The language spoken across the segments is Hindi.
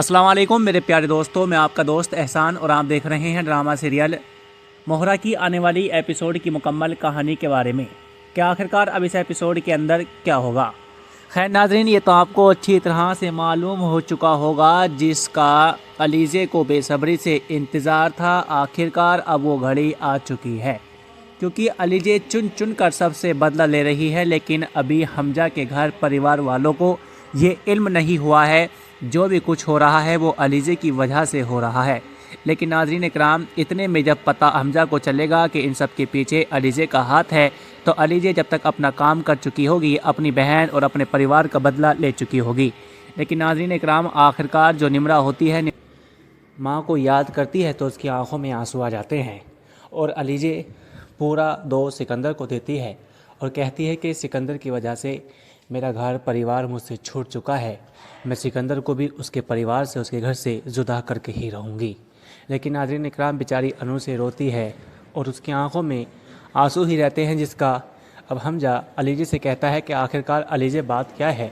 अस्सलाम वालेकुम मेरे प्यारे दोस्तों, मैं आपका दोस्त एहसान और आप देख रहे हैं ड्रामा सीरियल मोहरा की आने वाली एपिसोड की मुकम्मल कहानी के बारे में। क्या आखिरकार अब इस एपिसोड के अंदर क्या होगा? खैर नाजरीन, ये तो आपको अच्छी तरह से मालूम हो चुका होगा, जिसका अलीज़े को बेसब्री से इंतज़ार था। आखिरकार अब वो घड़ी आ चुकी है, क्योंकि अलीज़े चुन चुन कर सबसे बदला ले रही है। लेकिन अभी हमजा के घर परिवार वालों को ये इल्म नहीं हुआ है, जो भी कुछ हो रहा है वो अलीज़े की वजह से हो रहा है। लेकिन नाज़रीन इकराम, इतने में जब पता हमजा को चलेगा कि इन सब के पीछे अलीज़े का हाथ है, तो अलीज़े जब तक अपना काम कर चुकी होगी, अपनी बहन और अपने परिवार का बदला ले चुकी होगी। लेकिन नाज़रीन इकराम, आखिरकार जो निम्रा होती है, माँ को याद करती है तो उसकी आंखों में आंसू आ जाते हैं और अलीज़े पूरा दोष सिकंदर को देती है और कहती है कि सिकंदर की वजह से मेरा घर परिवार मुझसे छूट चुका है। मैं सिकंदर को भी उसके परिवार से, उसके घर से जुदा करके ही रहूँगी। लेकिन नाज़रीन इकराम, बेचारी अनु से रोती है और उसकी आंखों में आंसू ही रहते हैं, जिसका अब हमजा अलीज़े से कहता है कि आखिरकार अलीज़े बात क्या है,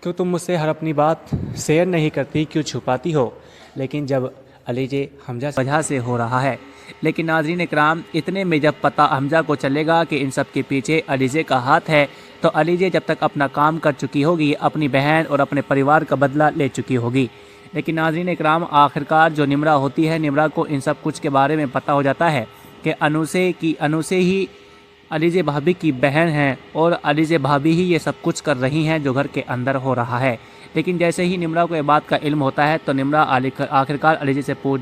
क्यों तुम मुझसे हर अपनी बात शेयर नहीं करती, क्यों छुपाती हो? लेकिन जब अलीज़े हमजा वजह से हो रहा है। लेकिन नाज़रीन इकराम, इतने में जब पता हमजा को चलेगा कि इन सब के पीछे अलीज़े का हाथ है, तो अलीज़े जब तक अपना काम कर चुकी होगी, अपनी बहन और अपने परिवार का बदला ले चुकी होगी। लेकिन नाज़रीन इकराम, आखिरकार जो निम्रा होती है, निम्रा को इन सब कुछ के बारे में पता हो जाता है कि अनु से ही अलीज़े भाभी की बहन हैं और अलीज़े भाभी ही ये सब कुछ कर रही हैं जो घर के अंदर हो रहा है। लेकिन जैसे ही निम्रा को ये बात का इल्म होता है, तो निम्रा आखिरकार अलीज़े से पूछ